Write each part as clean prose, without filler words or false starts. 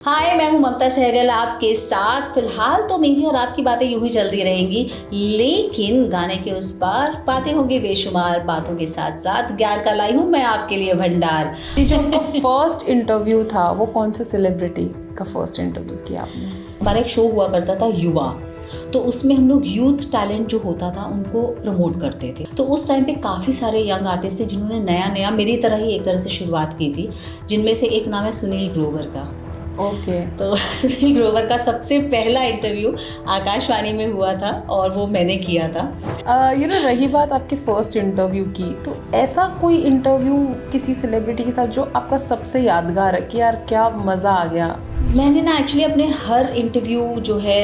हाय, मैं हूं ममता सहगल आपके साथ। फिलहाल तो मेरी और आपकी बातें यूं ही चलती रहेंगी, लेकिन गाने के उस पार बातें होंगी बेशुमार। बातों के साथ साथ ज्ञान का लाई हूं मैं आपके लिए भंडार। ये जो आपका फर्स्ट इंटरव्यू था वो कौन से सेलिब्रिटी का फर्स्ट इंटरव्यू किया आपने? हमारा एक शो हुआ करता था युवा, तो उसमें हम लोग यूथ टैलेंट जो होता था उनको प्रमोट करते थे। तो उस टाइम पे काफ़ी सारे यंग आर्टिस्ट थे जिन्होंने नया नया मेरी तरह ही एक तरह से शुरुआत की थी, जिनमें से एक नाम है सुनील ग्रोवर का। ओके। तो सुनील ग्रोवर का सबसे पहला इंटरव्यू आकाशवाणी में हुआ था और वो मैंने किया था। रही बात आपके फर्स्ट इंटरव्यू की, तो ऐसा कोई इंटरव्यू किसी सेलिब्रिटी के साथ जो आपका सबसे यादगार है कि यार क्या मज़ा आ गया? मैंने ना एक्चुअली अपने हर इंटरव्यू जो है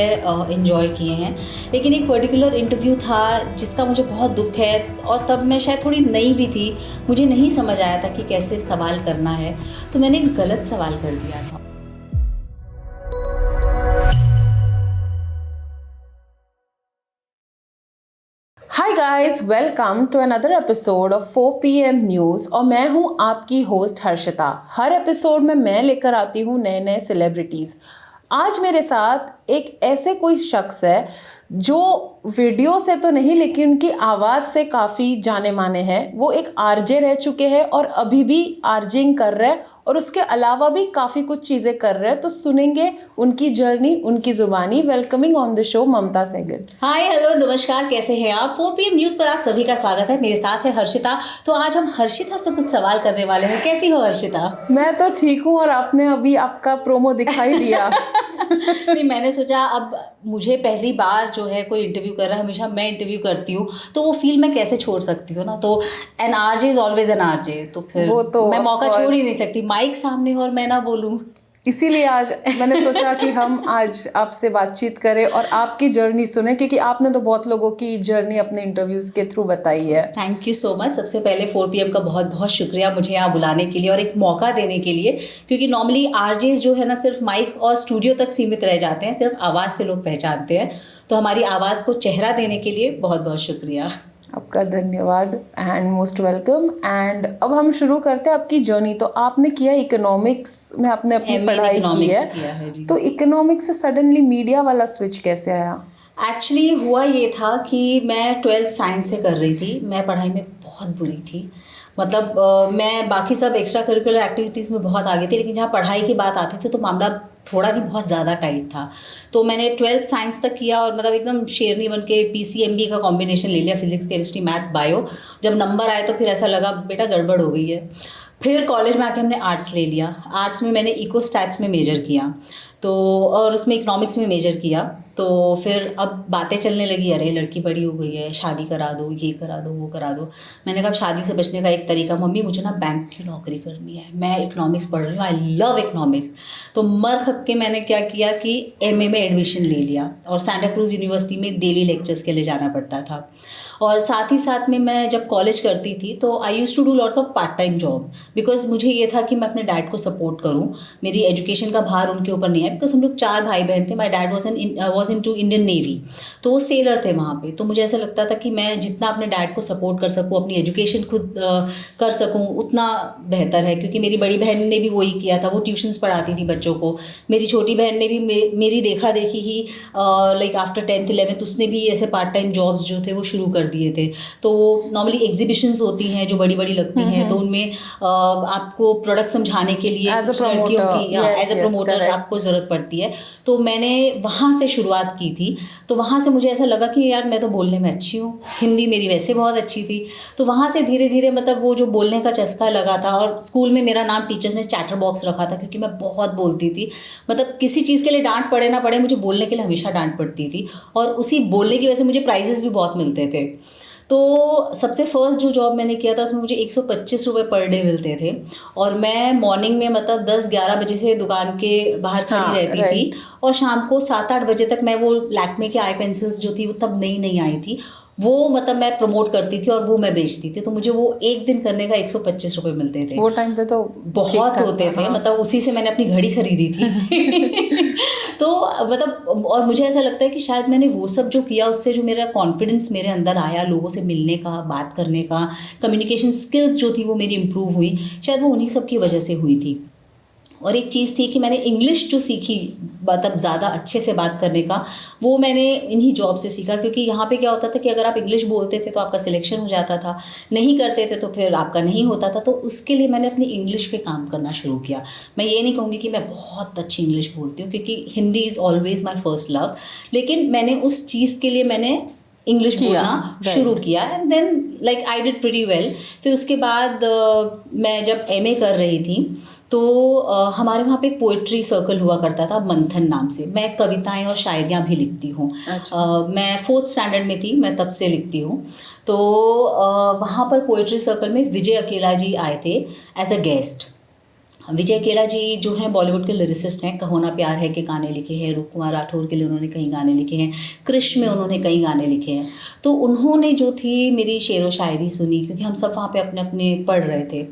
एंजॉय किए हैं, लेकिन एक पर्टिकुलर इंटरव्यू था जिसका मुझे बहुत दुख है, और तब मैं शायद थोड़ी नई भी थी, मुझे नहीं समझ आया था कि कैसे सवाल करना है, तो मैंने एक गलत सवाल कर दिया था। Hi guys, welcome to another episode of 4 PM news और मैं हूं आपकी होस्ट हर्षिता। हर एपिसोड में मैं लेकर आती हूं नए नए सेलिब्रिटीज़। आज मेरे साथ एक ऐसे कोई शख्स है जो वीडियो से तो नहीं लेकिन उनकी आवाज़ से काफ़ी जाने माने हैं। वो एक आरजे रह चुके हैं और अभी भी आरजिंग कर रहे हैं और उसके अलावा भी काफ़ी कुछ चीज़ें कर रहे हैं। तो सुनेंगे उनकी जर्नी, उनकी ज़ुबानी। Welcoming on the show Mamta Sehgal. Hi, hello, नमस्कार, कैसे हैं आप? 4 PM न्यूज़ पर आप सभी का स्वागत है। मेरे साथ है हर्षिता। तो आज हम हर्षिता से कुछ सवाल करने वाले हैं। कैसी हो हर्षिता? मैं तो ठीक हूँ और आपने अभी आपका प्रोमो दिखाई दिया। नहीं, मैंने सोचा अब मुझे पहली बार जो है कोई इंटरव्यू कर रहा है, हमेशा मैं इंटरव्यू करती हूँ, तो वो फील मैं कैसे छोड़ सकती हूँ ना। तो an RJ is always an RJ, तो फिर वो तो मैं of मौका course। छोड़ ही नहीं सकती, माइक सामने और मैं ना बोलूँ। इसीलिए आज मैंने सोचा कि हम आज आपसे बातचीत करें और आपकी जर्नी सुने, क्योंकि आपने तो बहुत लोगों की जर्नी अपने इंटरव्यूज के थ्रू बताई है। Thank you so much. सबसे पहले 4 PM का बहुत बहुत शुक्रिया मुझे यहाँ बुलाने के लिए और एक मौका देने के लिए, क्योंकि नॉर्मली आरजेस जो है ना सिर्फ माइक और स्टूडियो तक सीमित रह जाते हैं, सिर्फ आवाज़ से लोग पहचानते हैं। तो हमारी आवाज़ को चेहरा देने के लिए बहुत बहुत शुक्रिया। आपका धन्यवाद एंड मोस्ट वेलकम। एंड अब हम शुरू करते हैं आपकी जर्नी। तो आपने किया इकोनॉमिक्स में, आपने अपनी MA पढ़ाई की इकोनॉमिक्स किया है जी। तो इकोनॉमिक्स से सडनली मीडिया वाला स्विच कैसे आया? एक्चुअली हुआ ये था कि मैं 12th साइंस से कर रही थी। मैं पढ़ाई में बहुत बुरी थी, मतलब मैं बाकी सब एक्स्ट्रा करिकुलर एक्टिविटीज़ में बहुत आगे थी, लेकिन जहाँ पढ़ाई की बात आती थी तो मामला थोड़ा नहीं बहुत ज़्यादा टाइट था। तो मैंने 12th साइंस तक किया और मतलब एकदम शेरनी बन के PCMB का कॉम्बिनेशन ले लिया, फिजिक्स केमिस्ट्री मैथ्स बायो। जब नंबर आए तो फिर ऐसा लगा बेटा गड़बड़ हो गई है। फिर कॉलेज में आके हमने आर्ट्स ले लिया। आर्ट्स में मैंने इको स्टैट्स में मेजर किया, तो और उसमें इकोनॉमिक्स में मेजर किया। तो फिर अब बातें चलने लगी, अरे लड़की बड़ी हो गई है, शादी करा दो, ये करा दो, वो करा दो। मैंने कहा शादी से बचने का एक तरीका, मम्मी मुझे ना बैंक की नौकरी करनी है, मैं इकोनॉमिक्स पढ़ रही हूँ, आई लव इकोनॉमिक्स। तो मर खप के मैंने क्या किया कि MA में एडमिशन ले लिया और सेंटा क्रूज यूनिवर्सिटी में डेली लेक्चर्स के लिए जाना पड़ता था। और साथ ही साथ में मैं जब कॉलेज करती थी तो I used to do lots of part time job, because मुझे ये था कि मैं अपने डैड को सपोर्ट करूँ, मेरी एजुकेशन का भार उनके ऊपर नहीं है। बिकॉज हम लोग 4 भाई बहन थे। My dad was in to Indian navy, तो वो सेलर थे वहाँ पे। तो मुझे ऐसा लगता था कि मैं जितना अपने डैड को सपोर्ट कर सकूँ, अपनी एजुकेशन खुद कर सकूँ, उतना बेहतर है। क्योंकि मेरी बड़ी बहन ने भी वही किया था, वो ट्यूशन्स पढ़ाती थी बच्चों को। मेरी छोटी बहन ने भी मेरी देखा देखी ही लाइक आफ्टर 10th 11th उसने भी ऐसे पार्ट टाइम जॉब्स जो थे वो शुरू कर दिए थे। तो नॉर्मली एग्जीबिशंस होती हैं जो बड़ी बड़ी लगती हैं, तो उनमें आपको प्रोडक्ट समझाने के लिए As a कुछ लड़कियों promoter, की yes, as a yes, promoter correct. आपको ज़रूरत पड़ती है। तो मैंने वहाँ से शुरुआत की थी। तो वहाँ से मुझे ऐसा लगा कि यार मैं तो बोलने में अच्छी हूँ, हिंदी मेरी वैसे बहुत अच्छी थी। तो वहाँ से धीरे धीरे मतलब वो जो बोलने का चस्का लगा था। और स्कूल में मेरा नाम टीचर्स ने चैटर बॉक्स रखा था, क्योंकि मैं बहुत बोलती थी। मतलब किसी चीज़ के लिए डांट पड़े ना पड़े, मुझे बोलने के लिए हमेशा डांट पड़ती थी, और उसी बोलने की वजह से मुझे प्राइजेस भी बहुत मिलते थे। तो सबसे फर्स्ट जो जॉब मैंने किया था उसमें मुझे 125 रुपये पर डे मिलते थे, और मैं मॉर्निंग में मतलब 10-11 बजे से दुकान के बाहर खड़ी रहती थी, और शाम को 7-8 बजे तक मैं वो लैक्मे के आई पेंसिल्स जो थी वो तब नई नई आई थी, वो मतलब मैं प्रमोट करती थी और वो मैं बेचती थी। तो मुझे वो एक दिन करने का 125 रुपये मिलते थे। वो टाइम पे तो बहुत होते थे, मतलब उसी से मैंने अपनी घड़ी खरीदी थी। तो मतलब और मुझे ऐसा लगता है कि शायद मैंने वो सब जो किया उससे जो मेरा कॉन्फिडेंस मेरे अंदर आया, लोगों से मिलने का, बात करने का, कम्युनिकेशन स्किल्स जो थी वो मेरी इम्प्रूव हुई, शायद वो उन्हीं सब की वजह से हुई थी। और एक चीज़ थी कि मैंने इंग्लिश जो सीखी, मतलब ज़्यादा अच्छे से बात करने का, वो मैंने इन्हीं जॉब से सीखा। क्योंकि यहाँ पे क्या होता था कि अगर आप इंग्लिश बोलते थे तो आपका सिलेक्शन हो जाता था, नहीं करते थे तो फिर आपका नहीं होता था। तो उसके लिए मैंने अपनी इंग्लिश पे काम करना शुरू किया। मैं ये नहीं कहूँगी कि मैं बहुत अच्छी इंग्लिश बोलती हूँ, क्योंकि Hindi is always my first love, लेकिन मैंने उस चीज़ के लिए मैंने इंग्लिश बोलना शुरू किया, and then like I did pretty well. फिर उसके बाद मैं जब एमए कर रही थी तो हमारे वहाँ पे एक पोइट्री सर्कल हुआ करता था, मंथन नाम से। मैं कविताएं और शायरियाँ भी लिखती हूँ। मैं 4th स्टैंडर्ड में थी, मैं तब से लिखती हूँ। तो वहाँ पर पोइट्री सर्कल में विजय अकेला जी आए थे एज अ गेस्ट। विजय अकेला जी जो हैं बॉलीवुड के लिरिसिस्ट हैं, कहो ना प्यार है के गाने लिखे हैं, रूप कुमार राठौर के लिए उन्होंने कई गाने लिखे हैं, कृष्ण में उन्होंने कई गाने लिखे हैं। तो उन्होंने जो थी मेरी शेर व शायरी सुनी, क्योंकि हम सब वहाँ पे अपने अपने पढ़ रहे थे।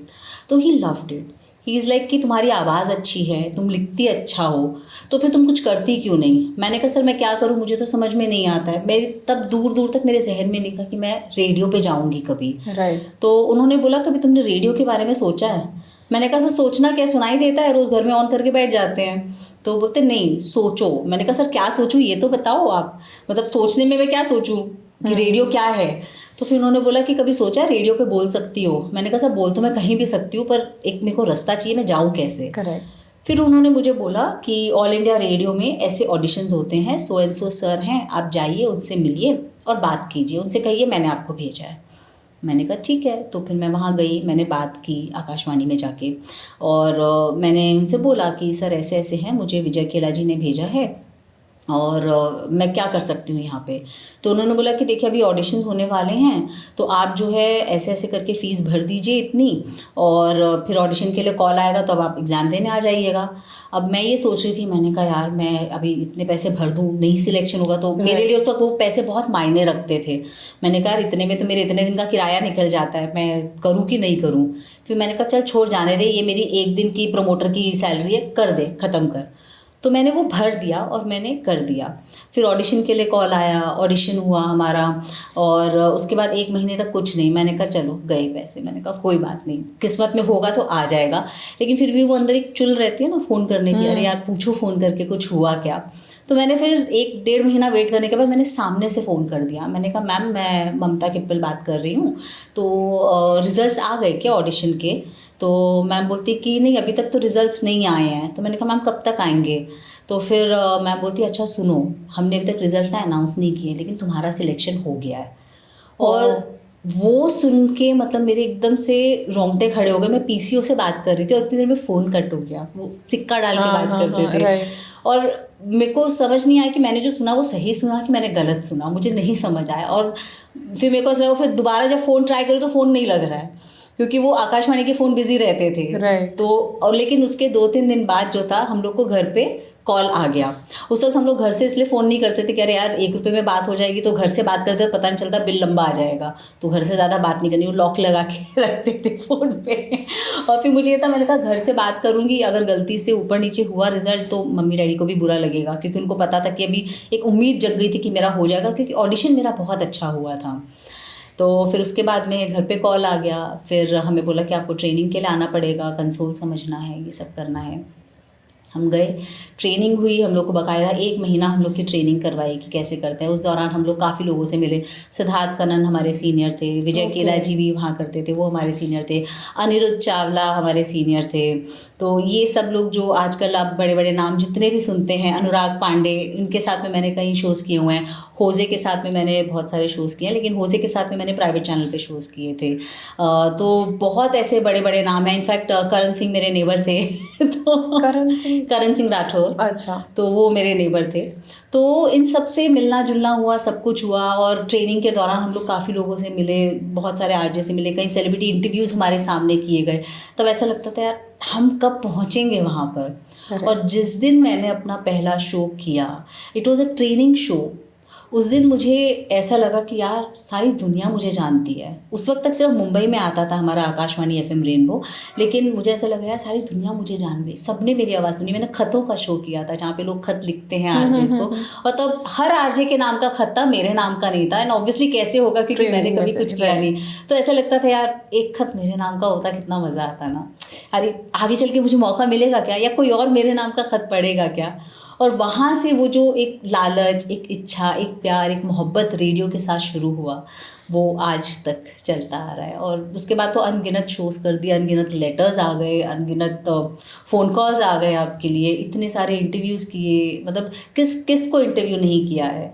तो he loved it. He is like कि तुम्हारी आवाज़ अच्छी है, तुम लिखती अच्छा हो, तो फिर तुम कुछ करती क्यों नहीं। मैंने कहा सर मैं क्या करूँ, मुझे तो समझ में नहीं आता है। मेरी तब दूर दूर तक मेरे जहन में नहीं था कि मैं रेडियो पे जाऊँगी कभी। तो उन्होंने बोला कभी तुमने रेडियो के बारे में सोचा है। मैंने कहा सर सोचना क्या, सुनाई देता है, रोज़ घर में ऑन करके बैठ जाते हैं। तो बोलते नहीं सोचो। मैंने कहा सर क्या सोचूं ये तो बताओ आप, मतलब सोचने में मैं क्या सोचूं कि रेडियो क्या है। तो फिर उन्होंने बोला कि कभी सोचा है रेडियो पे बोल सकती हो। मैंने कहा सर बोल तो मैं कहीं भी सकती हूँ, पर एक मेरे को रास्ता चाहिए, मैं जाऊँ कैसे। फिर उन्होंने मुझे बोला कि ऑल इंडिया रेडियो में ऐसे ऑडिशंस होते हैं, सो एंड सो सर हैं, आप जाइए उनसे मिलिए और बात कीजिए, उनसे कहिए मैंने आपको भेजा है। मैंने कहा ठीक है। तो फिर मैं वहाँ गई, मैंने बात की आकाशवाणी में जाके, और मैंने उनसे बोला कि सर ऐसे ऐसे हैं, मुझे विजय अकेला जी ने भेजा है और मैं क्या कर सकती हूँ यहाँ पे। तो उन्होंने बोला कि देखिए अभी ऑडिशंस होने वाले हैं, तो आप जो है ऐसे ऐसे करके फ़ीस भर दीजिए इतनी, और फिर ऑडिशन के लिए कॉल आएगा तो अब आप एग्ज़ाम देने आ जाइएगा। अब मैं ये सोच रही थी, मैंने कहा यार मैं अभी इतने पैसे भर दूँ, नहीं सिलेक्शन होगा तो मेरे लिए उस वक्त वो पैसे बहुत मायने रखते थे। मैंने कहा इतने में तो मेरे इतने दिन का किराया निकल जाता है, मैं करूँ कि नहीं करूँ। फिर मैंने कहा चल छोड़ जाने दे, ये मेरी एक दिन की प्रमोटर की सैलरी है, कर दे, ख़त्म कर। तो मैंने वो भर दिया और मैंने कर दिया। फिर ऑडिशन के लिए कॉल आया, ऑडिशन हुआ हमारा, और उसके बाद 1 महीने तक कुछ नहीं। मैंने कहा चलो गए पैसे। मैंने कहा कोई बात नहीं, किस्मत में होगा तो आ जाएगा। लेकिन फिर भी वो अंदर एक चुल रहती है ना फ़ोन करने की, अरे यार पूछो फ़ोन करके कुछ हुआ क्या। तो मैंने फिर 1-1.5 महीना वेट करने के बाद मैंने सामने से फ़ोन कर दिया। मैंने कहा मैम मैं ममता किप्पल बात कर रही हूँ, तो रिज़ल्ट्स आ गए क्या ऑडिशन के। तो मैम बोलती कि नहीं अभी तक तो रिज़ल्ट्स नहीं आए हैं। तो मैंने कहा मैम कब तक आएंगे। तो फिर मैम बोलती अच्छा सुनो, हमने अभी तक रिज़ल्ट ना अनाउंस नहीं किए, लेकिन तुम्हारा सिलेक्शन हो गया है। और वो सुन के मतलब मेरे एकदम से रोंगटे खड़े हो गए। मैं पीसीओ से बात कर रही थी और इतनी देर में फ़ोन कट हो गया। वो सिक्का डाल के बात करते थे, और मेरे को समझ नहीं आया कि मैंने जो सुना वो सही सुना कि मैंने गलत सुना, मुझे नहीं समझ आया। और फिर मेरे को ऐसा लगा, फिर दोबारा जब फ़ोन ट्राई करूँ तो फ़ोन नहीं लग रहा है, क्योंकि वो आकाशवाणी के फ़ोन बिजी रहते थे। तो और लेकिन उसके 2-3 दिन बाद जो था हम लोग को घर पे कॉल आ गया। उस वक्त हम लोग घर से इसलिए फ़ोन नहीं करते थे कि अरे यार 1 रुपये में बात हो जाएगी, तो घर से बात करते पता नहीं चलता बिल लंबा आ जाएगा, तो घर से ज़्यादा बात नहीं करनी, वो लॉक लगा के रखते थे फ़ोन पे। और फिर मुझे ये था, मैंने कहा घर से बात करूँगी, अगर गलती से ऊपर नीचे हुआ रिज़ल्ट तो मम्मी डैडी को भी बुरा लगेगा, क्योंकि उनको पता था कि अभी एक उम्मीद जग गई थी कि मेरा हो जाएगा, क्योंकि ऑडिशन मेरा बहुत अच्छा हुआ था। तो फिर उसके बाद में घर पे कॉल आ गया। फिर हमें बोला कि आपको ट्रेनिंग के लिए आना पड़ेगा, कंसोल समझना है, ये सब करना है। हम गए, ट्रेनिंग हुई हम लोग को, बाकायदा 1 महीना हम लोग की ट्रेनिंग करवाई कि कैसे करते हैं। उस दौरान हम लोग काफ़ी लोगों से मिले। सिद्धार्थ कनन हमारे सीनियर थे, विजय अकेला जी भी वहाँ करते थे, वो हमारे सीनियर थे, अनिरुद्ध चावला हमारे सीनियर थे। तो ये सब लोग जो आजकल आप बड़े बड़े नाम जितने भी सुनते हैं, अनुराग पांडे, इनके साथ में मैंने कई शोज़ किए हुए हैं। होज़े के साथ में मैंने बहुत सारे शोज़ किए हैं, लेकिन होज़े के साथ में मैंने प्राइवेट चैनल पे शोज़ किए थे। तो बहुत ऐसे बड़े बड़े नाम हैं। इनफैक्ट करण सिंह मेरे नेबर थे। तो करण सिंह राठौर, अच्छा, तो वो मेरे नेबर थे। तो इन सब से मिलना जुलना हुआ, सब कुछ हुआ। और ट्रेनिंग के दौरान हम लोग काफ़ी लोगों से मिले, बहुत सारे आरजे से मिले, कई सेलिब्रिटी इंटरव्यूज़ हमारे सामने किए गए। तब ऐसा लगता था यार हम कब पहुँचेंगे वहाँ पर। और जिस दिन मैंने अपना पहला शो किया, it was a training show, उस दिन मुझे ऐसा लगा कि यार सारी दुनिया मुझे जानती है। उस वक्त तक सिर्फ मुंबई में आता था हमारा आकाशवाणी FM रेनबो, लेकिन मुझे ऐसा लगा यार सारी दुनिया मुझे जान गई, सबने मेरी आवाज़ सुनी। मैंने खतों का शो किया था जहाँ पे लोग खत लिखते हैं आरजेस को, और तब हर आरजे के नाम का खत था, मेरे नाम का नहीं था। एंड ऑब्वियसली कैसे होगा, क्योंकि मैंने कभी कुछ किया नहीं। तो ऐसा लगता था यार एक खत मेरे नाम का होता कितना मज़ा आता ना। अरे आगे चल के मुझे मौका मिलेगा क्या, या कोई और मेरे नाम का ख़त पढ़ेगा क्या। और वहाँ से वो जो एक लालच, एक इच्छा, एक प्यार, एक मोहब्बत रेडियो के साथ शुरू हुआ, वो आज तक चलता आ रहा है। और उसके बाद तो अनगिनत शोज़ कर दिए, अनगिनत लेटर्स आ गए, अनगिनत फ़ोन कॉल्स आ गए आपके लिए, इतने सारे इंटरव्यूज़ किए, मतलब किस को इंटरव्यू नहीं किया है।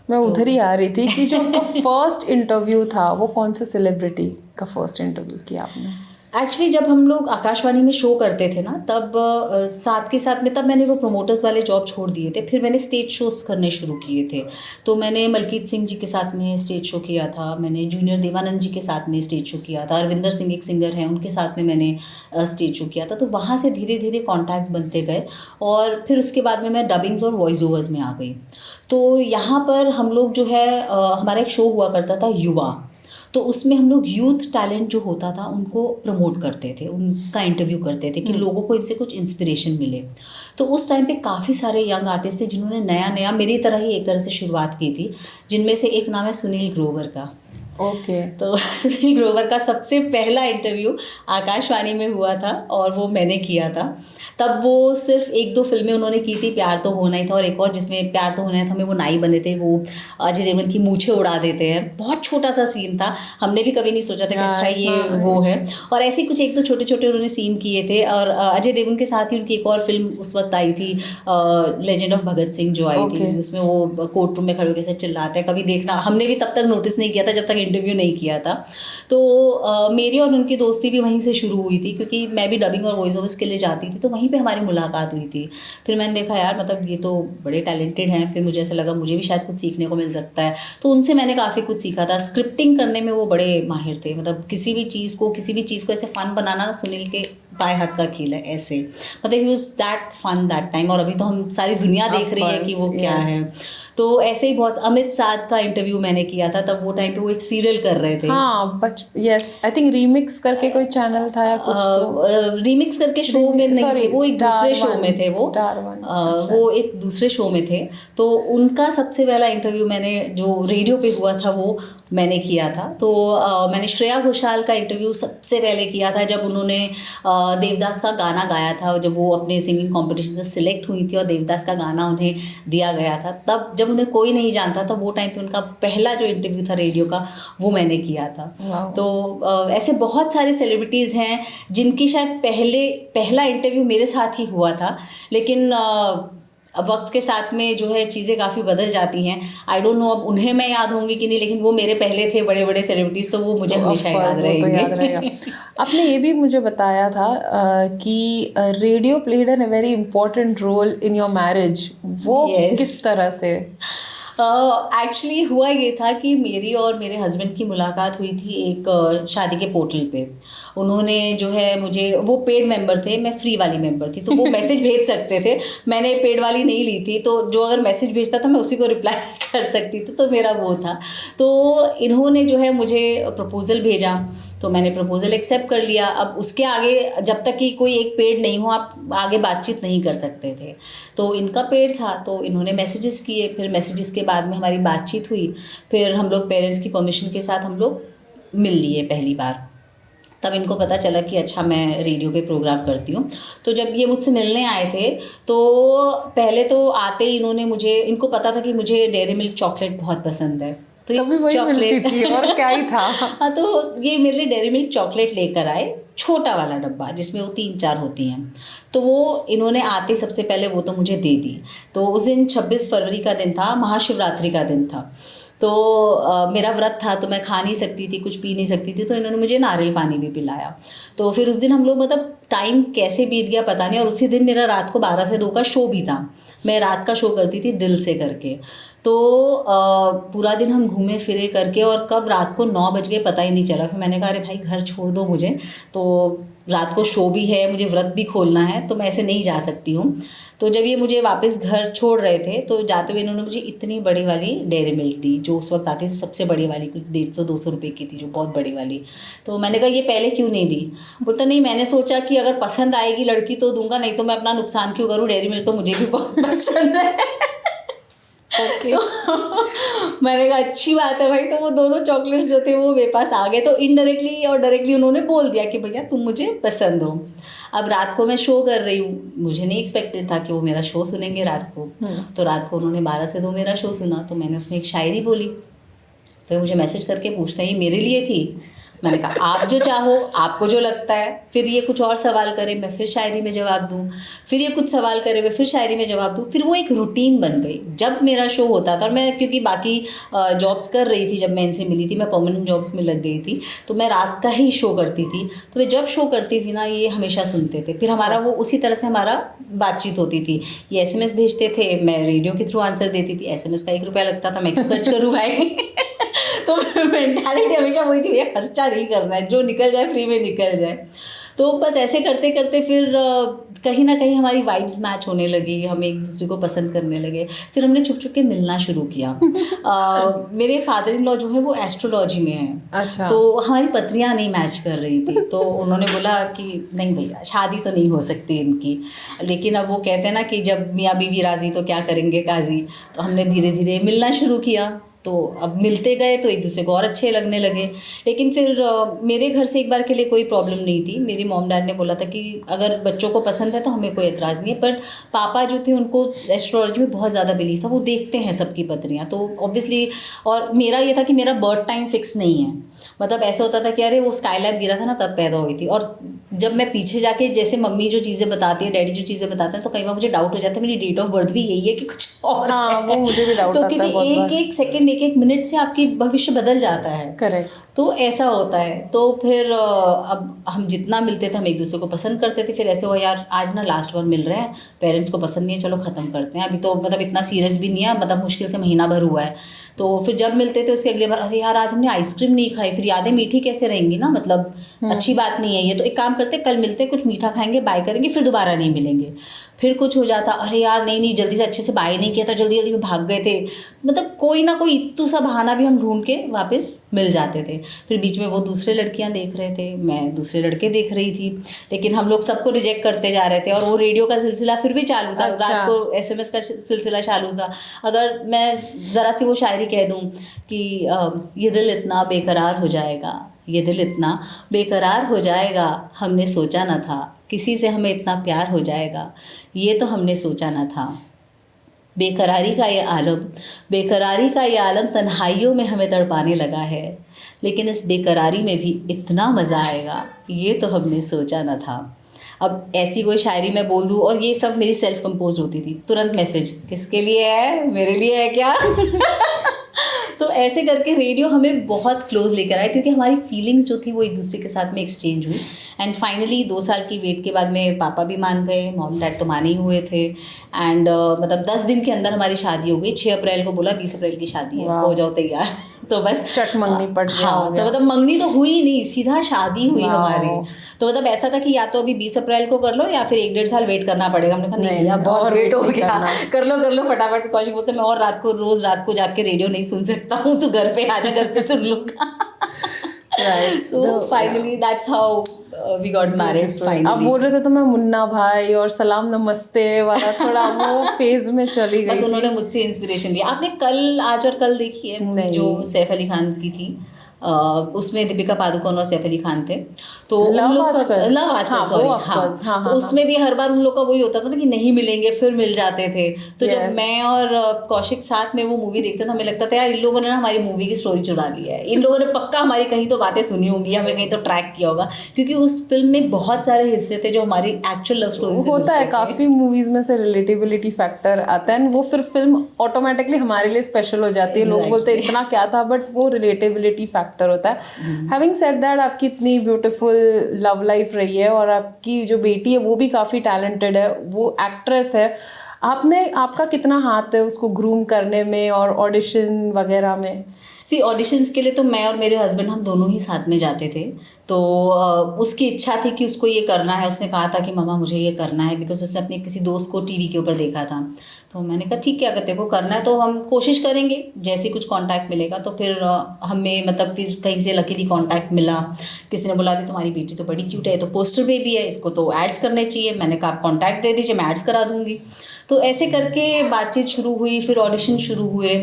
मैं उधर ही आ रही थी कि जो आपका फर्स्ट इंटरव्यू था वो कौन से सेलिब्रिटी का फर्स्ट इंटरव्यू किया आपने? एक्चुअली जब हम लोग आकाशवाणी में शो करते थे ना, तब साथ के साथ में तब मैंने वो प्रोमोटर्स वाले जॉब छोड़ दिए थे, फिर मैंने स्टेज शोज़ करने शुरू किए थे। तो मैंने मलकीत सिंह जी के साथ में स्टेज शो किया था, मैंने जूनियर देवानंद जी के साथ में स्टेज शो किया था, अरविंदर सिंह एक सिंगर हैं उनके साथ में मैंने स्टेज शो किया था। तो वहाँ से धीरे धीरे कॉन्टैक्ट्स बनते गए और फिर उसके बाद में मैं डबिंग्स और वॉइस ओवर्स में आ गई। तो यहाँ पर हम लोग जो है हमारा एक शो हुआ करता था युवा, तो उसमें हम लोग यूथ टैलेंट जो होता था उनको प्रमोट करते थे, उनका इंटरव्यू करते थे कि लोगों को इनसे कुछ इंस्पिरेशन मिले। तो उस टाइम पे काफ़ी सारे यंग आर्टिस्ट थे जिन्होंने नया नया मेरी तरह ही एक तरह से शुरुआत की थी, जिनमें से एक नाम है सुनील ग्रोवर का। ओके। तो सुनील ग्रोवर का सबसे पहला इंटरव्यू आकाशवाणी में हुआ था और वो मैंने किया था। तब वो सिर्फ 1-2 फिल्में उन्होंने की थी, प्यार तो होना ही था और एक और जिसमें प्यार तो होना ही था में वो नाई बने थे, वो अजय देवगन की मूछें उड़ा देते हैं। बहुत छोटा सा सीन था, हमने भी कभी नहीं सोचा था कि अच्छा ये वो है। और ऐसे कुछ 1-2 छोटे छोटे उन्होंने सीन किए थे। और अजय देवगन के साथ ही उनकी एक और फिल्म उस वक्त आई थी, लेजेंड ऑफ भगत सिंह जो आई थी, उसमें वो कोर्ट रूम में खड़े होकर से चिल्लाते हैं, कभी देखना, हमने भी तब तक नोटिस नहीं किया था जब तक इंटरव्यू नहीं किया था। तो मेरी और उनकी दोस्ती भी वहीं से शुरू हुई थी, क्योंकि मैं भी डबिंग और वॉइस ओवर्स के लिए जाती थी, तो वहीं पे हमारी मुलाकात हुई थी। फिर मैंने देखा यार मतलब ये तो बड़े टैलेंटेड हैं, फिर मुझे ऐसा लगा मुझे भी शायद कुछ सीखने को मिल सकता है। तो उनसे मैंने काफ़ी कुछ सीखा था। स्क्रिप्टिंग करने में वो बड़े माहिर थे, मतलब किसी भी चीज़ को ऐसे फ़न बनाना ना, सुनील के बाएं हाथ का खेल है ऐसे, मतलब ही was that fun that time. और अभी तो हम सारी दुनिया देख रही है कि वो क्या है। तो ऐसे ही बहुत, अमित साध का इंटरव्यू मैंने किया था, तब वो टाइम पे वो एक सीरियल कर रहे थे। हाँ यस, आई थिंक रीमिक्स करके कोई चैनल था या कुछ, तो रीमिक्स करके शो में नहीं थे वो, एक दूसरे शो में थे वो, वो एक दूसरे शो में थे। तो उनका सबसे पहला इंटरव्यू मैंने जो रेडियो पे हुआ था वो मैंने किया था। तो मैंने श्रेया घोषाल का इंटरव्यू सबसे पहले किया था जब उन्होंने देवदास का गाना गाया था, जब वो अपने सिंगिंग कॉम्पिटिशन से सिलेक्ट हुई थी और देवदास का गाना उन्हें दिया गया था। तब जब उन्हें कोई नहीं जानता था, वो टाइम पे उनका पहला जो इंटरव्यू था रेडियो का वो मैंने किया था। तो ऐसे बहुत सारे सेलिब्रिटीज़ हैं जिनकी शायद पहला इंटरव्यू मेरे साथ ही हुआ था, लेकिन वक्त के साथ में जो है चीज़ें काफ़ी बदल जाती हैं। आई डोंट नो अब उन्हें मैं याद होंगी कि नहीं, लेकिन वो मेरे पहले थे बड़े बड़े सेलिब्रिटीज़, तो वो मुझे हमेशा याद रहेंगे। तो याद रहेगा। आपने ये भी मुझे बताया था कि radio played an very important role in your marriage, वो किस तरह से? एक्चुअली हुआ ये था कि मेरी और मेरे हस्बैंड की मुलाकात हुई थी एक शादी के पोर्टल पे। उन्होंने जो है मुझे, वो पेड मेंबर थे, मैं फ्री वाली मेंबर थी, तो वो मैसेज भेज सकते थे। मैंने पेड वाली नहीं ली थी, तो जो अगर मैसेज भेजता था मैं उसी को रिप्लाई कर सकती थी, तो मेरा वो था। तो इन्होंने जो है मुझे प्रपोज़ल भेजा, तो मैंने प्रपोज़ल एक्सेप्ट कर लिया। अब उसके आगे जब तक कि कोई एक पेड नहीं हो आप आगे बातचीत नहीं कर सकते थे। तो इनका पेड था, तो इन्होंने मैसेजेस किए, फिर मैसेजेस के बाद में हमारी बातचीत हुई। फिर हम लोग पेरेंट्स की परमिशन के साथ हम लोग मिल लिए पहली बार। तब इनको पता चला कि अच्छा मैं रेडियो पे प्रोग्राम करती हूँ। तो जब ये मुझसे मिलने आए थे, तो पहले तो आते ही इनको पता था कि मुझे डेयरी मिल्क चॉकलेट बहुत पसंद है, तो ये चॉकलेट थी और क्या ही था। हाँ, तो ये मेरे लिए डेयरी मिल्क चॉकलेट लेकर आए, छोटा वाला डब्बा जिसमें वो 3-4 होती हैं। तो वो इन्होंने आते सबसे पहले वो तो मुझे दे दी। तो उस दिन 26 फरवरी का दिन था, महाशिवरात्रि का दिन था। तो मेरा व्रत था, तो मैं खा नहीं सकती थी, कुछ पी नहीं सकती थी, तो इन्होंने मुझे नारियल पानी भी पिलाया। तो फिर उस दिन हम लोग, मतलब टाइम कैसे बीत गया पता नहीं। और उसी दिन मेरा रात को 12 से 2 का शो भी था। मैं रात का शो करती थी दिल से करके। तो पूरा दिन हम घूमे फिरे करके और कब रात को 9 बज गए पता ही नहीं चला। फिर मैंने कहा अरे भाई घर छोड़ दो मुझे, तो रात को शो भी है, मुझे व्रत भी खोलना है, तो मैं ऐसे नहीं जा सकती हूँ। तो जब ये मुझे वापस घर छोड़ रहे थे, तो जाते हुए इन्होंने मुझे इतनी बड़ी वाली डेयरी मिल्क दी, जो उस वक्त आती थी सबसे बड़ी वाली, कुछ 150-200 रुपये की थी, जो बहुत बड़ी वाली। तो मैंने कहा ये पहले क्यों नहीं दी? बोलता नहीं, मैंने सोचा कि अगर पसंद आएगी लड़की तो दूंगा, नहीं तो मैं अपना नुकसान क्यों करूँ, डेयरी मिल्क तो मुझे भी बहुत पसंद है। ओके। तो मैंने कहा अच्छी बात है भाई, तो वो दोनों चॉकलेट्स जो थे वो मेरे पास आ गए। तो इनडायरेक्टली और डायरेक्टली उन्होंने बोल दिया कि भैया तुम मुझे पसंद हो। अब रात को मैं शो कर रही हूँ, मुझे नहीं एक्सपेक्टेड था कि वो मेरा शो सुनेंगे रात को। तो रात को उन्होंने 12 से 2 मेरा शो सुना, तो मैंने उसमें एक शायरी बोली। तो मुझे मैसेज करके पूछते हैं ये मेरे लिए थी। मैंने कहा आप जो चाहो, आपको जो लगता है। फिर ये कुछ और सवाल करे, मैं फिर शायरी में जवाब दूँ। फिर ये कुछ सवाल करे, मैं फिर शायरी में जवाब दूँ। फिर वो एक रूटीन बन गई। जब मेरा शो होता था, और मैं क्योंकि बाकी जॉब्स कर रही थी, जब मैं इनसे मिली थी मैं परमानेंट जॉब्स में लग गई थी, तो मैं रात का ही शो करती थी। तो मैं जब शो करती थी ना, ये हमेशा सुनते थे। फिर हमारा वो उसी तरह से हमारा बातचीत होती थी। ये SMS भेजते थे, मैं रेडियो के थ्रू आंसर देती थी। SMS का 1 रुपया लगता था, मैं क्यों खर्च करूँ भाई। तो मेंटालिटी हमेशा वही थी, भैया खर्चा नहीं करना है, जो निकल जाए फ्री में निकल जाए। तो बस ऐसे करते करते फिर कहीं ना कहीं हमारी वाइब्स मैच होने लगी, हम एक दूसरे को पसंद करने लगे। फिर हमने छुप छुप के मिलना शुरू किया। मेरे फादर इन लॉ जो है वो एस्ट्रोलॉजी में है। अच्छा। तो हमारी पत्रियां नहीं मैच कर रही थी, तो उन्होंने बोला कि नहीं भैया शादी तो नहीं हो सकती इनकी। लेकिन अब वो कहते हैं ना कि जब मियाँ बीवी राजी तो क्या करेंगे काजी। तो हमने धीरे धीरे मिलना शुरू किया। तो अब मिलते गए तो एक दूसरे को और अच्छे लगने लगे। लेकिन फिर मेरे घर से एक बार के लिए कोई प्रॉब्लम नहीं थी। मेरी मॉम डैड ने बोला था कि अगर बच्चों को पसंद है तो हमें कोई एतराज़ नहीं है। बट पापा जो थे उनको एस्ट्रोलॉजी में बहुत ज़्यादा बिलीव था, वो देखते हैं सबकी पत्रियाँ। तो ऑब्वियसली, और मेरा ये था कि मेरा बर्थ टाइम फिक्स नहीं है। मतलब ऐसा होता था कि अरे वो स्काईलैब गिरा था ना तब पैदा हुई थी। और जब मैं पीछे जाके, जैसे मम्मी जो चीज़ें बताती है, डैडी जो चीज़ें बताते हैं, तो कई बार मुझे डाउट हो जाता है मेरी डेट ऑफ बर्थ भी यही है कि कुछ और हाँ, है। वो मुझे भी डाउट तो आता है क्योंकि बहुत बार। एक सेकंड, एक मिनट से आपकी भविष्य बदल जाता है। करेक्ट। तो ऐसा होता है। तो फिर अब हम जितना मिलते थे हम एक दूसरे को पसंद करते थे। फिर ऐसे हुआ यार आज ना लास्ट बार मिल रहे हैं, पेरेंट्स को पसंद नहीं है, चलो ख़त्म करते हैं। अभी तो मतलब इतना सीरियस भी नहीं है, मतलब मुश्किल से महीना भर हुआ है। तो फिर जब मिलते थे उसके अगले बार, अरे यार आज हमने आइसक्रीम नहीं खाई, फिर यादें मीठी कैसे रहेंगी ना, मतलब अच्छी बात नहीं है ये। तो एक काम करते, कल मिलते, कुछ मीठा खाएंगे, बाय करेंगे, फिर दोबारा नहीं मिलेंगे। फिर कुछ हो जाता, अरे यार नहीं जल्दी से अच्छे से बाय नहीं किया था, जल्दी जल्दी में भाग गए थे। मतलब कोई ना कोई इत्तू सा बहाना भी हम ढूंढ के वापस मिल जाते थे। फिर बीच में वो दूसरे लड़कियां देख रहे थे, मैं दूसरे लड़के देख रही थी, लेकिन हम लोग सबको रिजेक्ट करते जा रहे थे। और वो रेडियो का सिलसिला फिर भी चालू था। अच्छा। रात को SMS का सिलसिला चालू था। अगर मैं ज़रा सी वो शायरी कह दूँ कि ये दिल इतना बेकरार हो जाएगा, ये दिल इतना बेकरार हो जाएगा, हमने सोचा न था किसी से हमें इतना प्यार हो जाएगा, ये तो हमने सोचा न था। बेकरारी का ये आलम तन्हाइयों में हमें तड़पाने लगा है, लेकिन इस बेकरारी में भी इतना मज़ा आएगा, ये तो हमने सोचा न था। अब ऐसी कोई शायरी मैं बोल दूँ, और ये सब मेरी सेल्फ कंपोज होती थी। तुरंत मैसेज, किसके लिए है, मेरे लिए है क्या। तो ऐसे करके रेडियो हमें बहुत क्लोज लेकर आया, क्योंकि हमारी फीलिंग्स जो थी वो एक दूसरे के साथ में एक्सचेंज हुई। एंड फाइनली 2 साल की वेट के बाद में पापा भी मान गए, मॉम डैड तो माने ही हुए थे। एंड मतलब 10 दिन के अंदर हमारी शादी हो गई। 6 अप्रैल को बोला 20 अप्रैल की शादी है, हो जाओ तैयार। तो बस चट मंगनी पड़ गया। हाँ, तो मतलब मंगनी तो हुई नहीं, सीधा शादी हुई हमारी। तो मतलब ऐसा था कि या तो अभी 20 अप्रैल को कर लो या फिर 1-1.5 साल वेट करना पड़ेगा। हमने कहा नहीं भैया बहुत वेट हो गया, कर लो फटाफट। कौशिक बोलते मैं और रोज रात को जाके रेडियो नहीं सुन सकता हूँ, तो घर पे आजा, घर पे सुन लूँगा। Right. So finally that's how we got married finally. आप बोल रहे थे तो मैं मुन्ना भाई और सलाम नमस्ते वाला थोड़ा वो फेज में चली गई बस थी। उन्होंने मुझसे इंस्पिरेशन लिया। आपने कल आज और कल देखी है मूवी जो सैफ अली खान की थी? उसमें दीपिका पादुकोण और सैफ अली खान थे। तो उन लोग का लव आजकल, सॉरी, हाँ, तो उसमें भी हर बार उन लोग का वही होता था ना कि नहीं मिलेंगे फिर मिल जाते थे। तो जब मैं और कौशिक साथ में वो मूवी देखते थे, हमें लगता था यार इन लोगों ने ना हमारी मूवी की स्टोरी चुरा ली है, इन लोगों ने पक्का हमारी कहीं तो बातें सुनी होंगी, हमें कहीं तो ट्रैक किया होगा, क्योंकि उस फिल्म में बहुत सारे हिस्से थे जो हमारी एक्चुअल लव स्टोरी से होता है। काफी मूवीज में से रिलेटेबिलिटी फैक्टर आता है, वो फिर फिल्म ऑटोमेटिकली हमारे लिए स्पेशल हो जाती है। लोग बोलते हैं इतना क्या था, बट वो रिलेटेबिलिटी फैक्टर होता है। हैविंग सेड दैट, आपकी इतनी ब्यूटीफुल लव लाइफ रही है और आपकी जो बेटी है वो भी काफ़ी टैलेंटेड है, वो एक्ट्रेस है। आपका कितना हाथ है उसको ग्रूम करने में और ऑडिशन वगैरह में? सी ऑडिशंस के लिए तो मैं और मेरे हस्बैंड हम दोनों ही साथ में जाते थे। तो उसकी इच्छा थी कि उसको ये करना है, उसने कहा था कि मम्मा मुझे ये करना है, बिकॉज उसने अपने किसी दोस्त को टीवी के ऊपर देखा था। तो मैंने कहा ठीक है, अगर तेरे को करना है तो हम कोशिश करेंगे, जैसे कुछ कांटेक्ट मिलेगा। तो फिर हमें मतलब फिर कहीं से लकीली कांटेक्ट मिला, किसी ने बोला दी तुम्हारी बेटी तो बड़ी क्यूट है, तो पोस्टर बेबी है, इसको तो एड्स करने चाहिए। मैंने कहा आप कॉन्टैक्ट दे दीजिए, मैं एड्स करा दूँगी। तो ऐसे करके बातचीत शुरू हुई, फिर ऑडिशन शुरू हुए।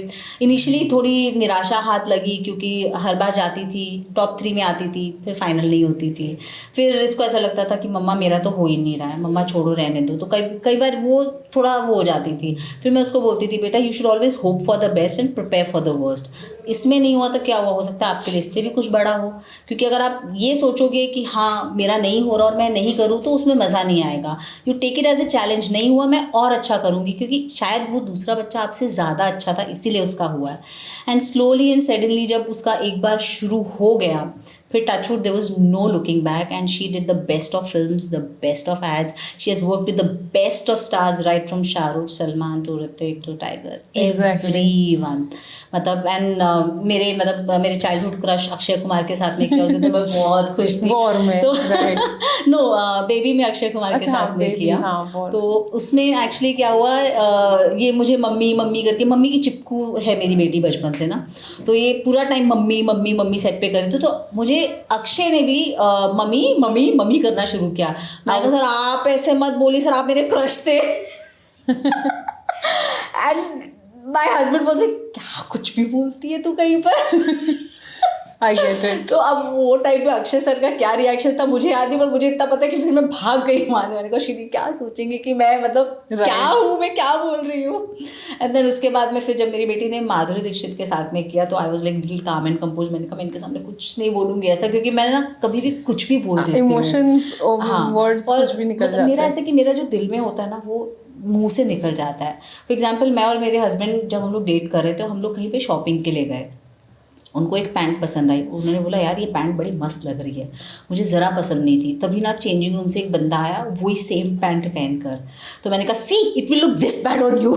इनिशियली थोड़ी निराशा हाथ लगी क्योंकि हर बार जाती थी, टॉप 3 में आती थी, फिर फाइनल नहीं होती थी। फिर इसको ऐसा लगता था कि मम्मा मेरा तो हो ही नहीं रहा है, मम्मा छोड़ो रहने दो। तो कई कई बार वो थोड़ा वो हो जाती थी। फिर मैं उसको बोलती थी बेटा you should always hope for the best and prepare for the worst. इसमें नहीं हुआ तो क्या हुआ, हो सकता है आपके लिए इससे भी कुछ बड़ा हो। क्योंकि अगर आप ये सोचोगे कि हाँ मेरा नहीं हो रहा और मैं नहीं करूँ, तो उसमें मज़ा नहीं आएगा। You take it as a challenge, नहीं हुआ मैं और अच्छा करूँगी, क्योंकि शायद वो दूसरा बच्चा आपसे ज़्यादा अच्छा था इसीलिए उसका हुआ है। एंड स्लोली एंड सडनली जब उसका एक बार शुरू हो गया, फिर touchwood there was no looking back and she did the best of films, the best of ads. She has work with the best of stars, right from Shahrukh, Salman to Hrithik to Tiger, everyone. मतलब and मेरे childhood crush Akshay Kumar के साथ में किया, उस दिन तो मैं बहुत खुश थी। तो नो बेबी में अक्षय कुमार के साथ में किया। तो उसमें एक्चुअली क्या हुआ, ये मुझे मम्मी मम्मी करके, मम्मी की चिपकू है मेरी बेटी बचपन से ना, तो ये पूरा time mummy mummy mummy set पे करी। तो मुझे अक्षय ने भी मम्मी मम्मी मम्मी करना शुरू किया। मैं कहा सर आप ऐसे मत बोली सर, आप मेरे क्रश थे। And my husband was like क्या कुछ भी बोलती है तू कहीं पर। I get it. तो अब वो टाइम पे अक्षय सर का क्या रिएक्शन था मुझे याद नहीं, पर मुझे इतना पता है कि फिर मैं भाग गई वहाँ से। मैंने कहा श्री क्या सोचेंगे कि मैं मतलब क्या हूँ, मैं क्या बोल रही हूँ। एंड देन उसके बाद में फिर जब मेरी बेटी ने माधुरी दीक्षित के साथ में किया, तो आई वाज लाइक लिटिल काम एंड कंपोज। मैंने कहा मैं इनके सामने कुछ नहीं बोलूँगी ऐसा, क्योंकि मैं ना कभी भी कुछ भी बोल देती हूँ, इमोशंस वर्ड्स कुछ भी निकल जाते हैं। मेरा ऐसे कि मेरा जो दिल में होता है ना वो मुंह से निकल जाता है। फॉर एग्जाम्पल मैं और मेरे हस्बैंड जब हम लोग डेट कर रहे थे, हम लोग कहीं पे शॉपिंग के लिए गए। उनको एक पैंट पसंद आई, उन्होंने बोला यार ये पैंट बड़ी मस्त लग रही है, मुझे ज़रा पसंद नहीं थी। तभी ना चेंजिंग रूम से एक बंदा आया वही सेम पैंट पहन कर। तो मैंने कहा see it will look this bad on you.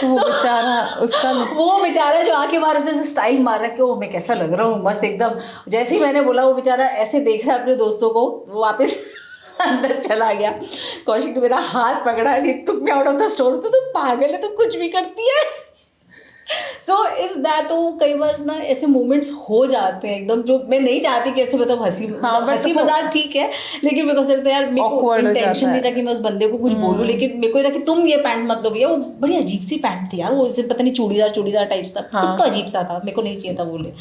वो बेचारा उसका वो बेचारा जो आके मार से स्टाइल मार रहा है कि वो मैं कैसा लग रहा हूँ मस्त एकदम। जैसे ही मैंने बोला वो बेचारा ऐसे देख रहा है अपने दोस्तों को, वो वापस अंदर चला गया। कौशिक ने मेरा हाथ पकड़ा, it took me out of the store. तो तुम पागल है, तो कुछ भी करती है। सो इज दैट, तो कई बार ना ऐसे मोमेंट्स हो जाते हैं एकदम, जो मैं नहीं चाहती कि ऐसे मतलब हंसी मजाक ठीक है, लेकिन मेरे को लगता है यार मेरे को इंटेंशन नहीं था कि मैं उस बंदे को कुछ बोलूं, लेकिन मेरे को था कि तुम ये पैंट मत लो भैया। वो बड़ी अजीब सी पैंट थी यार, वो इसे पता नहीं चूड़ीदार टाइप्स था, कुछ तो अजीब सा था, मेरे को नहीं चाहिए था। बोले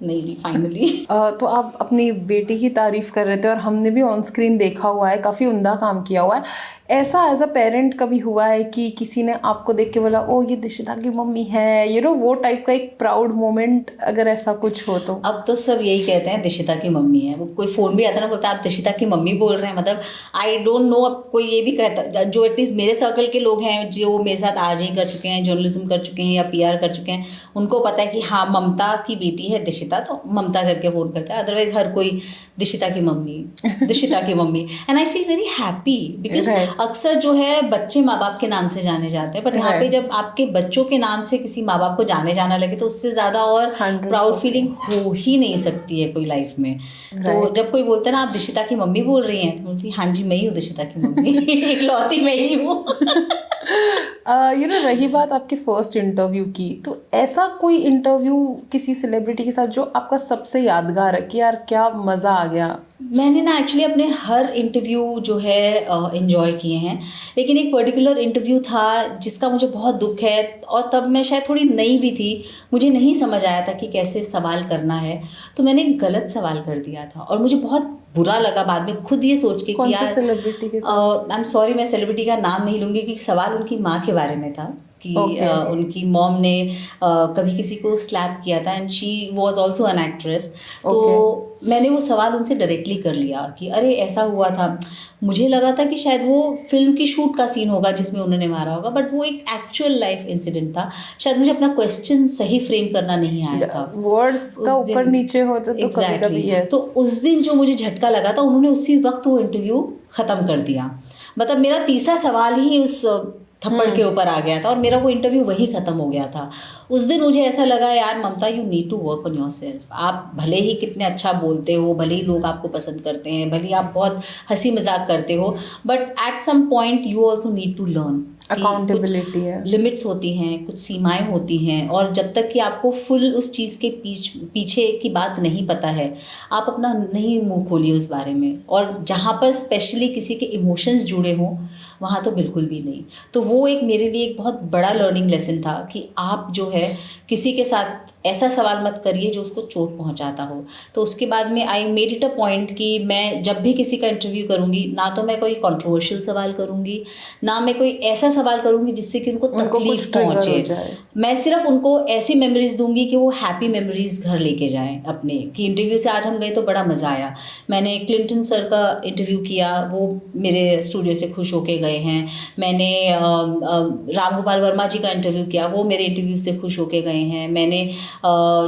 नहीं फाइनली। तो आप अपनी बेटी की तारीफ कर रहे थे और हमने भी ऑन स्क्रीन देखा हुआ है, काफ़ी उम्दा काम किया हुआ है। ऐसा एज अ पेरेंट कभी हुआ है कि किसी ने आपको देख के बोला ओ ये दिशिता की मम्मी है, वो टाइप का एक प्राउड मोमेंट, अगर ऐसा कुछ हो तो? अब तो सब यही कहते हैं दिशिता की मम्मी है। वो कोई फ़ोन भी आता है ना, बोलता है आप दिशिता की मम्मी बोल रहे हैं। मतलब आई डोंट नो, अब कोई ये भी कहता, जो एटलीस्ट मेरे सर्कल के लोग हैं जो मेरे साथ आरजे कर चुके हैं, जर्नलिज्म कर चुके हैं या PR कर चुके हैं, उनको पता है कि हाँ ममता की बेटी है दिशिता, तो ममता करके फ़ोन करता है। अदरवाइज हर कोई दिशिता की मम्मी, दिशिता की mummy. And I feel very happy because अक्सर जो है बच्चे माँ बाप के नाम से जाने जाते हैं, बट यहाँ पे जब आपके बच्चों के नाम से किसी माँ बाप को जाने जाना लगे, तो उससे ज़्यादा और प्राउड फीलिंग हो ही नहीं सकती है कोई लाइफ में। तो जब कोई बोलता है ना आप दिशिता की मम्मी बोल रही हैं, तो बोलती हाँ जी मैं ही हूँ दिशिता की मम्मी। इकलौती मैं ही हूँ। रही बात आपके फर्स्ट इंटरव्यू की, तो ऐसा कोई इंटरव्यू किसी सेलिब्रिटी के साथ जो आपका सबसे यादगार है कि यार क्या मज़ा आ गया? मैंने ना एक्चुअली अपने हर इंटरव्यू जो है एंजॉय किए हैं, लेकिन एक पर्टिकुलर इंटरव्यू था जिसका मुझे बहुत दुख है, और तब मैं शायद थोड़ी नई भी थी, मुझे नहीं समझ आया था कि कैसे सवाल करना है, तो मैंने गलत सवाल कर दिया था और मुझे बहुत बुरा लगा बाद में खुद ये सोच के कि यार सेलिब्रिटी के साथ? आई एम सॉरी मैं सेलिब्रिटी का नाम नहीं लूँगी, क्योंकि सवाल उनकी माँ के बारे में था कि उनकी मॉम ने कभी किसी को स्लैप किया था and she was also an actress. तो मैंने वो सवाल उनसे डायरेक्टली कर लिया कि अरे ऐसा हुआ था। मुझे लगा था कि शायद वो फिल्म की शूट का सीन होगा जिसमें उन्होंने मारा होगा, बट वो एक एक्चुअल लाइफ इंसिडेंट था। शायद मुझे अपना क्वेश्चन सही फ्रेम करना नहीं आया था, वर्ड्स का ऊपर नीचे हो जाता तो कभी-कभी yes। तो उस दिन जो मुझे झटका लगा था, उन्होंने उसी वक्त वो इंटरव्यू ख़त्म कर दिया। मतलब मेरा तीसरा सवाल ही उस थप्पड़ के ऊपर आ गया था और मेरा वो इंटरव्यू वही ख़त्म हो गया था। उस दिन मुझे ऐसा लगा यार Mamta, you need to work on yourself. आप भले ही कितने अच्छा बोलते हो, भले ही लोग आपको पसंद करते हैं, भले ही आप बहुत हंसी मजाक करते हो, but at some point you also need to learn. Accountability है, लिमिट्स होती हैं, कुछ सीमाएं होती हैं, और जब तक कि आपको फुल उस चीज़ के पीछे की बात नहीं पता है, आप अपना नहीं मुंह खोलिए उस बारे में। और जहाँ पर स्पेशली किसी के इमोशंस जुड़े हों वहाँ तो बिल्कुल भी नहीं। तो वो एक मेरे लिए एक बहुत बड़ा लर्निंग लेसन था कि आप जो है किसी के साथ ऐसा सवाल मत करिए जो उसको चोट पहुँचाता हो। तो उसके बाद में I made it a point कि मैं जब भी किसी का इंटरव्यू करूँगी, ना तो मैं कोई कंट्रोवर्शियल सवाल करूँगी, ना मैं कोई ऐसा सवाल करूँगी जिससे कि उनको तकलीफ पहुँचे। मैं सिर्फ उनको ऐसी मेमोरीज दूंगी कि वो हैप्पी मेमोरीज घर लेके जाएं अपने। कि इंटरव्यू से आज हम गए तो बड़ा मज़ा आया। मैंने क्लिंटन सर का इंटरव्यू किया, वो मेरे स्टूडियो से खुश होके गए हैं। मैंने राम गोपाल वर्मा जी का इंटरव्यू किया, वो मेरे इंटरव्यू से खुश होके गए हैं। मैंने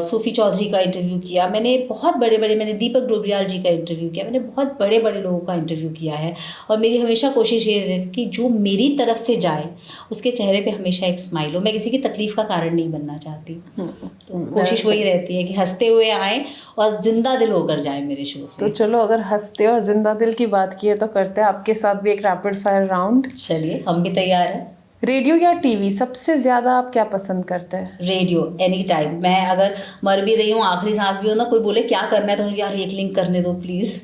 सूफी चौधरी का इंटरव्यू किया, मैंने बहुत मैंने दीपक डोबरियाल जी का इंटरव्यू किया, मैंने बहुत बड़े बड़े लोगों का इंटरव्यू किया है। और मेरी हमेशा कोशिश ये रहती है कि जो मेरी तरफ से जाए उसके चेहरे पे हमेशा एक स्माइल हो। मैं किसी की तकलीफ का कारण नहीं बनना चाहती। तो कोशिश वही रहती है कि हंसते हुए आए और जिंदा दिल होकर जाए मेरे शो से। तो चलो, अगर हंसते और जिंदा दिल की बात की है तो करते हैं आपके साथ भी एक रैपिड फायर राउंड। चलिए, हम भी तैयार हैं। रेडियो या टीवी, सबसे ज्यादा आप क्या पसंद करते हैं? Radio, any time. मैं अगर मर भी रही हूँ, आखिरी सांस भी हो ना, कोई बोले क्या करना है तो यार एक लिंक करने दो प्लीज़।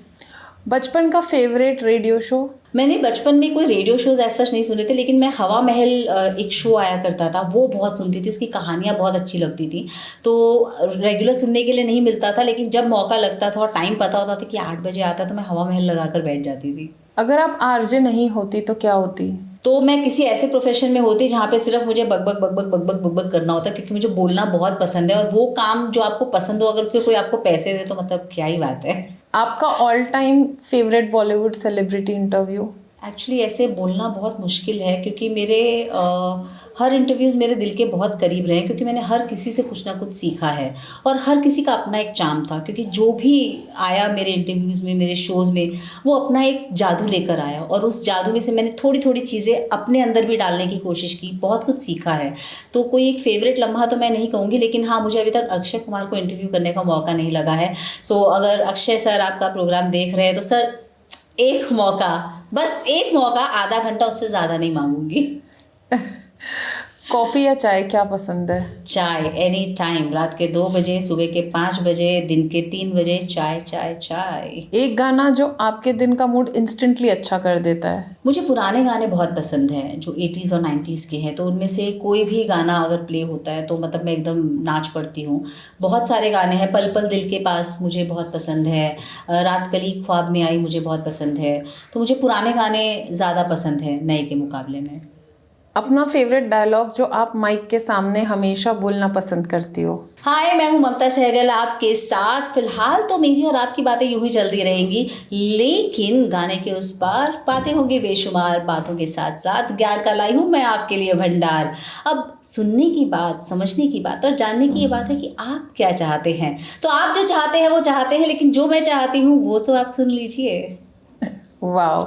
बचपन का फेवरेट रेडियो शो? मैंने बचपन में कोई रेडियो शोज़ ऐसा नहीं सुने थे, लेकिन मैं हवा महल एक शो आया करता था, वो बहुत सुनती थी। उसकी कहानियाँ बहुत अच्छी लगती थी। तो रेगुलर सुनने के लिए नहीं मिलता था, लेकिन जब मौका लगता था और टाइम पता होता था कि 8 बजे आता, तो मैं हवा महल लगा कर बैठ जाती थी। अगर आप आरजे नहीं होती तो क्या होती? तो मैं किसी ऐसे प्रोफेशन में होती जहाँ पे सिर्फ मुझे बकबक बकबक बकबक बकबक करना होता, क्योंकि मुझे बोलना बहुत पसंद है। और वो काम जो आपको पसंद हो, अगर उसके कोई आपको पैसे दे तो मतलब क्या ही बात है। आपका all time favourite Bollywood celebrity interview? Actually ऐसे बोलना बहुत मुश्किल है, क्योंकि मेरे हर इंटरव्यूज़ मेरे दिल के बहुत करीब रहे हैं, क्योंकि मैंने हर किसी से कुछ ना कुछ सीखा है। और हर किसी का अपना एक चार्म था, क्योंकि जो भी आया मेरे इंटरव्यूज़ में, मेरे शोज़ में, वो अपना एक जादू लेकर आया। और उस जादू में से मैंने थोड़ी थोड़ी चीज़ें अपने अंदर भी डालने की कोशिश की, बहुत कुछ सीखा है। तो कोई एक फ़ेवरेट लम्हा तो मैं नहीं कहूँगी, लेकिन हाँ, मुझे अभी तक अक्षय कुमार को इंटरव्यू करने का मौका नहीं लगा है। सो अगर अक्षय सर आपका प्रोग्राम देख रहे हैं तो सर, एक मौका, बस एक मौका, आधा घंटा, उससे ज़्यादा नहीं मांगूंगी। कॉफ़ी या चाय, क्या पसंद है? चाय, एनी टाइम। रात के 2 बजे, सुबह के 5 बजे, दिन के 3 बजे, चाय चाय चाय। एक गाना जो आपके दिन का मूड इंस्टेंटली अच्छा कर देता है? मुझे पुराने गाने बहुत पसंद हैं, जो 80s और 90s के हैं। तो उनमें से कोई भी गाना अगर प्ले होता है तो मतलब मैं एकदम नाच पड़ती हूँ। बहुत सारे गाने हैं। पल पल दिल के पास मुझे बहुत पसंद है। रात कली ख्वाब में आई मुझे बहुत पसंद है। तो मुझे पुराने गाने ज़्यादा पसंद है नए के मुकाबले में। अपना फेवरेट डायलॉग जो आप माइक के सामने हमेशा बोलना पसंद करती हो? हाय, मैं हूँ ममता सहगल आपके साथ। फिलहाल तो मेरी और आपकी बातें यूं ही चलती रहेंगी, लेकिन गाने के उस पार बातें होंगी बेशुमार। बातों के साथ साथ ज्ञान का लाई हूँ मैं आपके लिए भंडार। अब सुनने की बात, समझने की बात और जानने की ये बात है कि आप क्या चाहते हैं। तो आप जो चाहते हैं वो चाहते हैं, लेकिन जो मैं चाहती हूँ वो तो आप सुन लीजिए। वाह,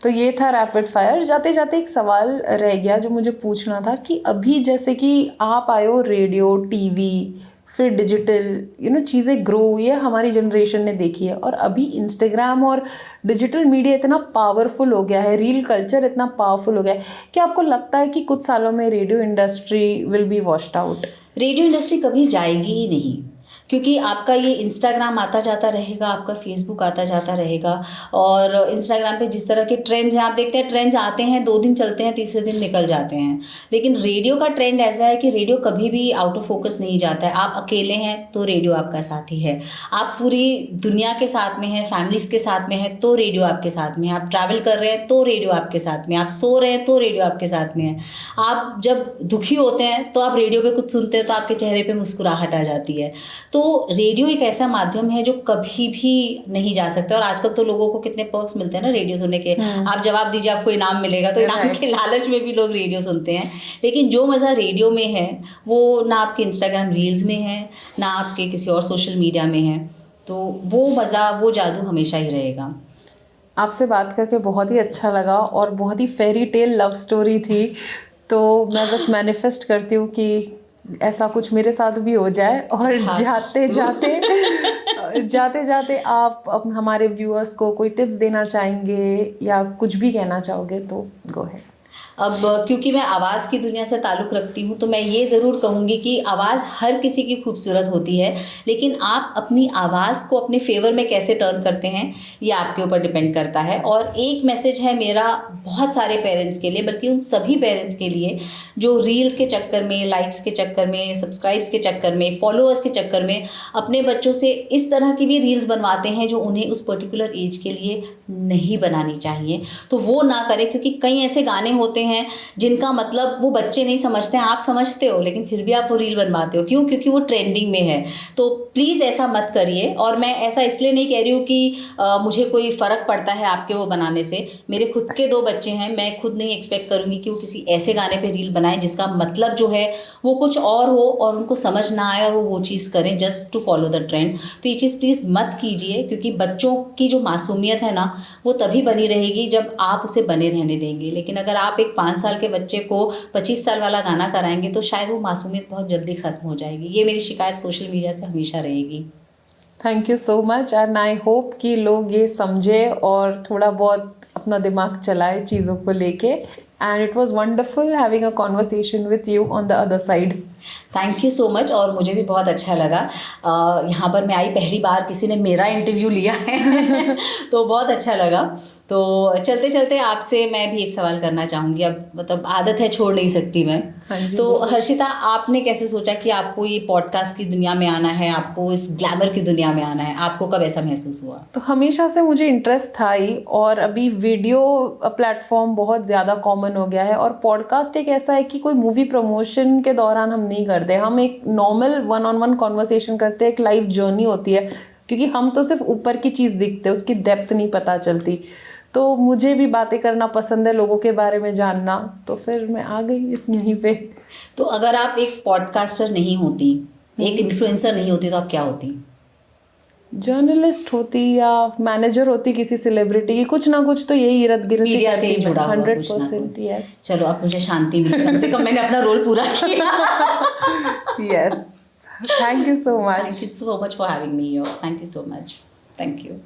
तो ये था रैपिड फायर। जाते जाते एक सवाल रह गया जो मुझे पूछना था कि अभी जैसे कि आप आए हो, रेडियो, टीवी, फिर डिजिटल चीज़ें ग्रो हुई है, हमारी जनरेशन ने देखी है। और अभी इंस्टाग्राम और डिजिटल मीडिया इतना पावरफुल हो गया है, रील कल्चर इतना पावरफुल हो गया है कि आपको लगता है कि कुछ सालों में radio industry will be washed out? Radio industry कभी जाएगी ही नहीं, क्योंकि आपका ये इंस्टाग्राम आता जाता रहेगा, आपका फेसबुक आता जाता रहेगा। और इंस्टाग्राम पे जिस तरह के ट्रेंड्स हैं, आप देखते हैं ट्रेंड्स आते हैं, 2 दिन चलते हैं, तीसरे दिन निकल जाते हैं। लेकिन रेडियो का ट्रेंड ऐसा है कि रेडियो कभी भी आउट ऑफ फोकस नहीं जाता है। आप अकेले हैं तो रेडियो आपका साथी है, आप पूरी दुनिया के साथ में हैं, फैमिलीज़ के साथ में हैं तो रेडियो आपके साथ में है, आप ट्रैवल कर रहे हैं तो रेडियो आपके साथ में, आप सो रहे हैं तो रेडियो आपके साथ में है, आप जब दुखी होते हैं तो आप रेडियो पे कुछ सुनते हैं तो आपके चेहरे पे मुस्कुराहट आ जाती है। तो रेडियो एक ऐसा माध्यम है जो कभी भी नहीं जा सकता। और आजकल तो लोगों को कितने पर्क्स मिलते हैं ना रेडियो सुनने के। आप जवाब दीजिए, आपको इनाम मिलेगा, तो इनाम के लालच में भी लोग रेडियो सुनते हैं। लेकिन जो मज़ा रेडियो में है वो ना आपके इंस्टाग्राम रील्स में है, ना आपके किसी और सोशल मीडिया में है। तो वो मज़ा, वो जादू हमेशा ही रहेगा। आपसे बात करके बहुत ही अच्छा लगा और बहुत ही फेरी टेल लव स्टोरी थी। तो मैं बस मैनिफेस्ट करती हूँ कि ऐसा कुछ मेरे साथ भी हो जाए। और जाते जाते आप हमारे व्यूअर्स को कोई टिप्स देना चाहेंगे या कुछ भी कहना चाहोगे तो गो है। अब क्योंकि मैं आवाज़ की दुनिया से ताल्लुक़ रखती हूँ तो मैं ये ज़रूर कहूँगी कि आवाज़ हर किसी की खूबसूरत होती है, लेकिन आप अपनी आवाज़ को अपने फेवर में कैसे टर्न करते हैं ये आपके ऊपर डिपेंड करता है। और एक मैसेज है मेरा बहुत सारे पेरेंट्स के लिए, बल्कि उन सभी पेरेंट्स के लिए जो रील्स के चक्कर में, लाइक्स के चक्कर में, सब्सक्राइब्स के चक्कर में, फॉलोअर्स के चक्कर में अपने बच्चों से इस तरह की भी रील्स बनवाते हैं जो उन्हें उस पर्टिकुलर एज के लिए नहीं बनानी चाहिए। तो वो ना करें, क्योंकि कई ऐसे गाने होते हैं जिनका मतलब वो बच्चे नहीं समझते हैं, आप समझते हो, लेकिन फिर भी आप वो रील बनवाते हो। क्यों? क्योंकि वो ट्रेंडिंग में है। तो प्लीज़ ऐसा मत करिए। और मैं ऐसा इसलिए नहीं कह रही हूँ कि मुझे कोई फ़र्क पड़ता है आपके वो बनाने से। मेरे खुद के 2 बच्चे हैं, मैं खुद नहीं एक्सपेक्ट करूँगी कि वो किसी ऐसे गाने पे रील बनाएं जिसका मतलब जो है वो कुछ और हो और उनको समझ ना आए और वो चीज़ करें just to follow the trend. तो ये चीज़ प्लीज़ मत कीजिए, क्योंकि बच्चों की जो मासूमियत है ना वो तभी बनी रहेगी जब आप उसे बने रहने देंगे। लेकिन अगर आप एक 5 साल के बच्चे को 25 साल वाला गाना कराएंगे तो शायद वो मासूमियत बहुत जल्दी ख़त्म हो जाएगी। ये मेरी शिकायत सोशल मीडिया से हमेशा रहेगी। Thank you so much and I hope कि लोग ये समझे और थोड़ा बहुत अपना दिमाग चलाए चीज़ों को लेके। And it was wonderful having a conversation with you on the other side. Thank you so much. और मुझे भी बहुत अच्छा लगा। यहाँ पर मैं आई पहली बार किसी ने मेरा इंटरव्यू लिया है तो बहुत अच्छा लगा। तो चलते चलते आपसे मैं भी एक सवाल करना चाहूँगी। अब मतलब आदत है, छोड़ नहीं सकती मैं। हाँ जी, तो हर्षिता, आपने कैसे सोचा कि आपको ये पॉडकास्ट की दुनिया में आना है, आपको इस ग्लैमर की दुनिया में आना है? आपको कब ऐसा महसूस हुआ? तो हमेशा से मुझे इंटरेस्ट था ही, और अभी वीडियो प्लेटफॉर्म बहुत ज़्यादा कॉमन हो गया है। और पॉडकास्ट एक ऐसा है कि कोई मूवी प्रमोशन के दौरान हम नहीं करते, हम एक नॉर्मल 1-on-1 कॉन्वर्सेशन करते हैं, एक लाइफ जर्नी होती है। क्योंकि हम तो सिर्फ ऊपर की चीज़ दिखते हैं, उसकी डेप्थ नहीं पता चलती। तो मुझे भी बातें करना पसंद है, लोगों के बारे में जानना, तो फिर मैं आ गई इस यहीं पे। तो अगर आप एक पॉडकास्टर नहीं होती, एक इन्फ्लुएंसर नहीं होती, तो आप क्या होती? जर्नलिस्ट होती या मैनेजर होती किसी सेलिब्रिटी की। कुछ ना कुछ तो यही इर्द गिर्द मीडिया से ही जुड़ा हुआ 100%। यस, चलो अब मुझे शांति मिली, कम से कम मैंने अपना रोल पूरा किया। Yes, thank you so much. Thank you so much for having me here. Thank you so much. Thank you.